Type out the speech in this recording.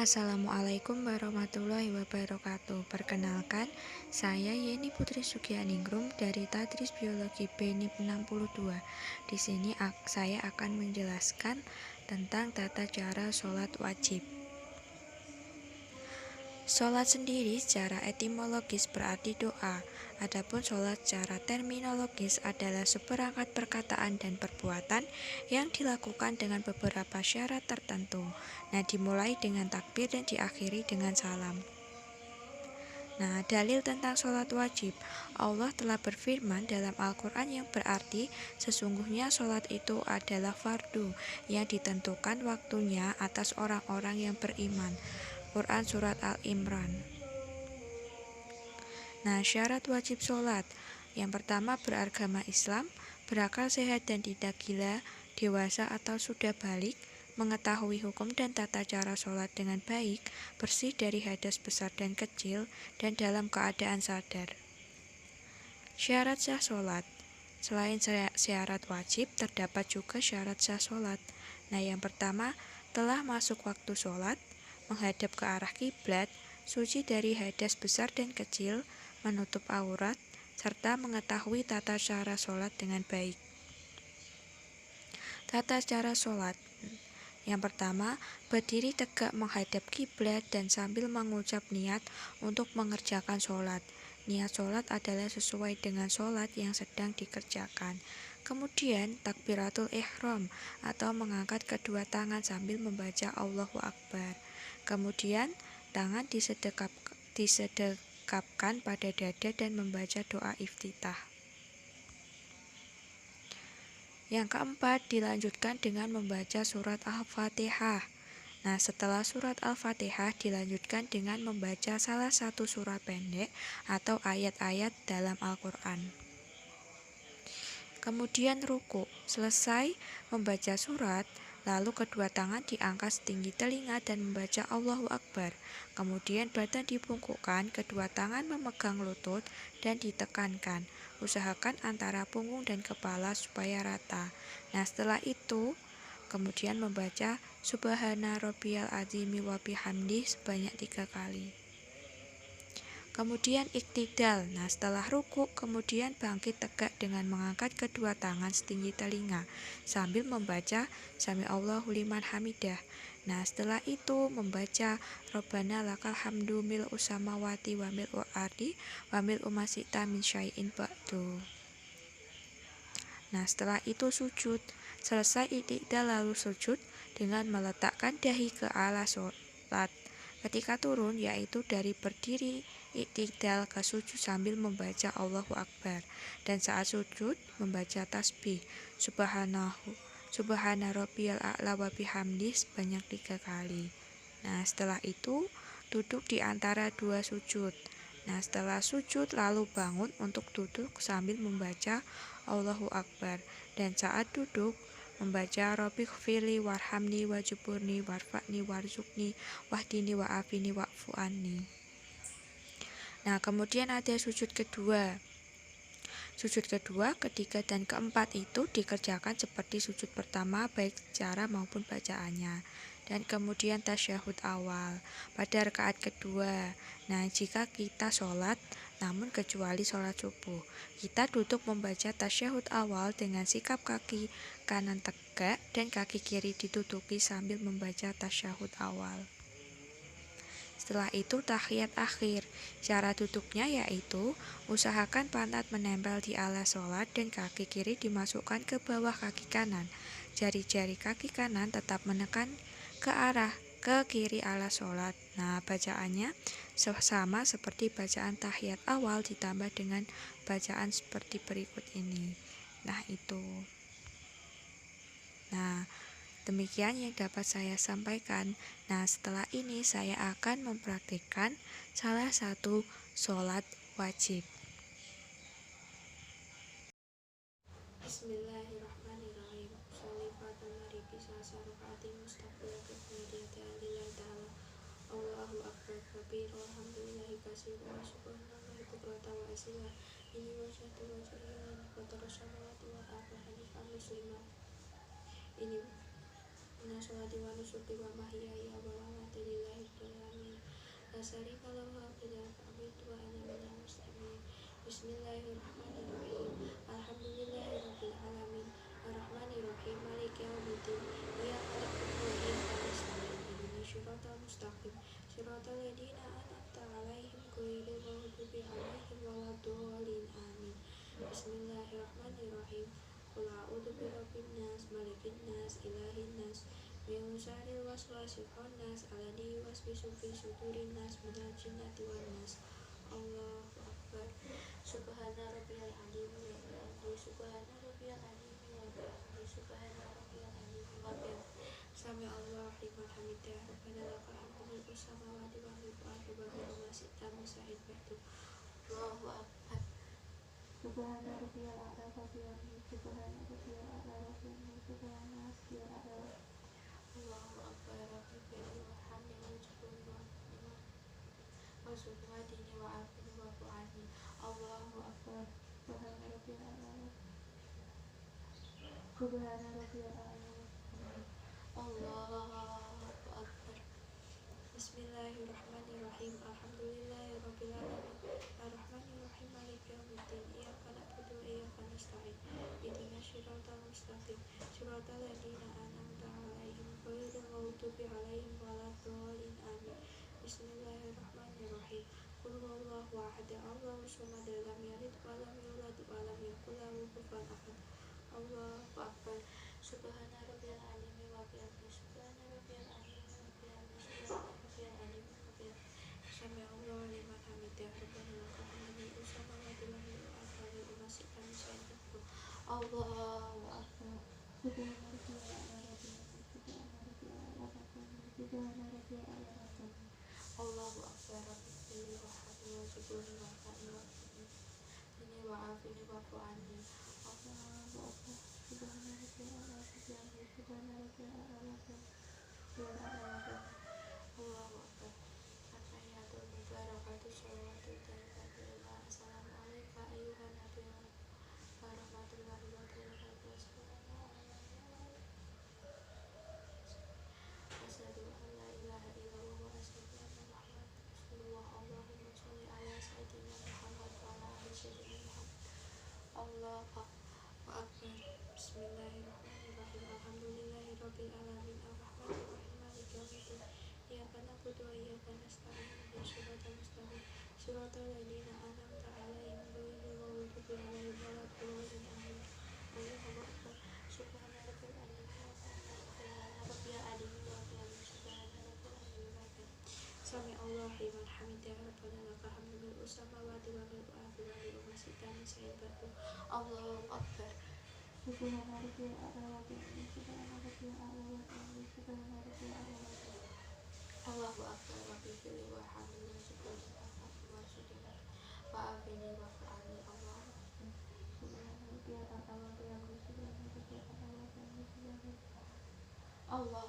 Assalamualaikum warahmatullahi wabarakatuh. Perkenalkan, saya Yeni Putri Sugianingrum dari Tadris Biologi BNIP 62. Di sini saya akan menjelaskan tentang tata cara sholat wajib. Sholat sendiri secara etimologis berarti doa. Adapun sholat secara terminologis adalah seperangkat perkataan dan perbuatan yang dilakukan dengan beberapa syarat tertentu. Nah, dimulai dengan takbir dan diakhiri dengan salam. Nah, dalil tentang sholat wajib. Allah telah berfirman dalam Al-Quran yang berarti sesungguhnya sholat itu adalah fardu yang ditentukan waktunya atas orang-orang yang beriman. Quran Surat Al-Imran. Nah, syarat wajib sholat. Yang pertama, beragama Islam, berakal sehat dan tidak gila, dewasa atau sudah balik, mengetahui hukum dan tata cara sholat dengan baik, bersih dari hadas besar dan kecil, dan dalam keadaan sadar. Syarat sah sholat. Selain syarat wajib, terdapat juga syarat sah sholat. Nah, yang pertama, telah masuk waktu sholat, menghadap ke arah kiblat, suci dari hadas besar dan kecil, menutup aurat, serta mengetahui tata cara sholat dengan baik. Tata cara sholat. Yang pertama, berdiri tegak menghadap kiblat dan sambil mengucap niat untuk mengerjakan sholat. Niat sholat adalah sesuai dengan sholat yang sedang dikerjakan. Kemudian, takbiratul ihram atau mengangkat kedua tangan sambil membaca Allahu Akbar. Kemudian, tangan disedekapkan pada dada dan membaca doa iftitah. Yang keempat, dilanjutkan dengan membaca surat Al-Fatihah. Nah, setelah surat Al-Fatihah dilanjutkan dengan membaca salah satu surah pendek atau ayat-ayat dalam Al-Quran. Kemudian ruku. Selesai membaca surat, lalu kedua tangan diangkat setinggi telinga dan membaca Allahu Akbar. Kemudian badan dibungkukkan, kedua tangan memegang lutut dan ditekankan. Usahakan antara punggung dan kepala supaya rata. Nah, setelah itu kemudian membaca Subhana Rabbiyal Azimi wa bihamdi sebanyak 3 kali. Kemudian iktidal. Nah, setelah ruku, kemudian bangkit tegak dengan mengangkat kedua tangan setinggi telinga sambil membaca Sami Allahu liman hamidah. Nah, setelah itu membaca Rabbana lakal hamdu mil'u samawati wa mil'u ardi wa mil'u ma syi'ta min syai'in ba'du. Nah, setelah itu sujud. Selesai iktidal lalu sujud dengan meletakkan dahi ke alas sholat. Ketika turun, yaitu dari berdiri iktidal ke sujud sambil membaca Allahu Akbar, dan saat sujud membaca tasbih Subhana Rabbiyal A'la wa bihamdi sebanyak 3 kali. Nah, setelah itu duduk di antara dua sujud. Nah, setelah sujud lalu bangun untuk duduk sambil membaca Allahu Akbar, dan saat duduk membaca Rabbighfirli warhamni wajburni warfa'ni warzuqni wahdini wa'afini wa'fu anni. Nah, kemudian ada sujud kedua. Sujud kedua, ketiga, dan keempat itu dikerjakan seperti sujud pertama baik cara maupun bacaannya. Dan kemudian tasyahud awal pada rakaat kedua. Nah, jika kita sholat, namun kecuali sholat subuh, kita duduk membaca tasyahud awal dengan sikap kaki kanan tegak dan kaki kiri ditutupi sambil membaca tasyahud awal. Setelah itu tahiyat akhir. Cara duduknya yaitu usahakan pantat menempel di alas sholat dan kaki kiri dimasukkan ke bawah kaki kanan. Jari-jari kaki kanan tetap menekan ke arah ke kiri alas sholat. Nah, bacaannya sama seperti bacaan tahiyat awal ditambah dengan bacaan seperti berikut ini. Nah, itu. Nah, demikian yang dapat saya sampaikan. Nah, setelah ini saya akan mempraktikkan salah satu sholat wajib. Bismillahirrahmanirrahim. Sholifatul maribi sasarokati mustaqbilatul qiyadiyati alillahi ta'ala. Allahu akbar kabir walhamdulillahi kasir wa subhanallahi bukrata wa asila. Ini wasyatu wa syari'an kotor syamawati wa arba hadis al-muslimat. Ini Inna sholati wa nusuki wa mahyaya wa mamati lillahi syarika lahu abdan fa'budu wa ana minal muslimin. Bismillahirrahmanirrahim. Alhamdulillahirabbil alamin. Arrahmanirrahim. Maliki yaumiddin. Iyyaka na'budu wa iyyaka nasta'in. Ihdinas siratal mustaqim. Siratal ladzina an'amta 'alaihim ghairil maghdubi 'alaihim waladdallin. Amin. Bismillahirrahmanirrahim. Qul a'udzu birabbin nas, malikin nas, ilahin nas, min syarril waswasil khannas, alladzi yuwaswisu fi sudurin nas, minal jinnati wan nas. Allahu akbar. Subhana rabbiyal azim wa bihamdihi. Subhana rabbiyal azim wa bihamdihi. Subhana rabbiyal azim wa bihamdihi. Sami Allah liman hamidah. Rabbana lakal hamdu mil'us samawati wa mil'ul ardi wa mil'u ma syi'ta min syai'in ba'du. Allahu akbar. Subhana rabbiyal a'la wa bihamdihi. Subhana rabbiyal a'la wa bihamdihi. Subhana rabbiyal a'la. Allahu akbar. Rabbana warhamni wajburni wa subhadini wa afini wa fu'ani. Allahu akbar. Subhana rabbiyal a'la. Subhana rabbiyal a'la. Allahu akbar. Bismillahirrahmanirrahim. Alhamdulillahirabbil alamin. Arrahmanirrahim. Maliki yaumiddin. Iyyaka na'budu wa iyyaka nasta'in. Ihdinas siratal mustaqim. Siratal ladzina an'amta 'alaihim ghairil maghdubi 'alaihim waladdallin. Amin. Bismillahirrahmanirrahim. Qul huwallahu ahad. Allahus samad. Lam yalid wa lam yulad wa lam yakul lahu kufuwan ahad. Allahu akbar. Subhana rabbiyal azim wa bihamdihi. Subhana rabbiyal azim wa bihamdihi. Subhana rabbiyal azim wa bihamdihi. Sami Allah liman hamidah. Rabbana lakal hamdu mil'us samawati wa mil'ul ardi wa mil'u ma syi'ta min syai'in ba'du. Allahu akbar. Subhana rabbiyal a'la wa bihamdihi. Subhana rabbiyal a'la wa bihamdihi. Subhana rabbiyal a'la wa bihamdihi. Allahu akbar. Rabbil wahhab wa jibrini wa fa'ni wa ini wa afini wa fu'ani. Allahu akbar. Subhana rabbiyal a'la wa bihamdihi. Subhana rabbiyal a'la wa bihamdihi. Allahu akbar. At-tahiyatul mubarakatuh sholawatu thayyibatu lillah. Assalamu alayka ayyuhan nabiyyu wa rahmatullahi wa barakatuh. Asyhadu an la ilaha illallah wa asyhadu anna Muhammadan rasulullah. Allahumma sholli ala sayyidina Muhammad wa ala ali sayyidina Muhammad. Allahu akbar. Bismillahirrahmanirrahim. Alhamdulillahirabbil alamin. Arrahmanirrahim. Maliki yaumiddin. Iyyaka na'budu wa iyyaka nasta'in. Ihdinas siratal mustaqim. Siratal ladzina an'amta 'alaihim ghairil maghdubi 'alaihim waladdallin. Amin. Allahu akbar. Subhana rabbil azim wa subhana rabbiyal azim wa bihamdihi. Subhana rabbil azim wa bihamdihi. Sami Allah liman hamidah. Rabbana lakal hamdu mil'us samawati wa mil'ul ardi wa mil'u ma syi'ta min syai'in ba'du. Allahu akbar. Subhana rabbiyal a'la wa bihamdihi. Subhana rabbiyal a'la wa bihamdihi. Subhana rabbiyal a'la wa bihamdihi. Allahu akbar. Rabbil fili wa hamdi wa syukri wa syukri wa afini wa fa'ani. Allahu akbar. Subhana rabbiyal a'la wa bihamdihi. Subhana rabbiyal a'la wa bihamdihi. Allah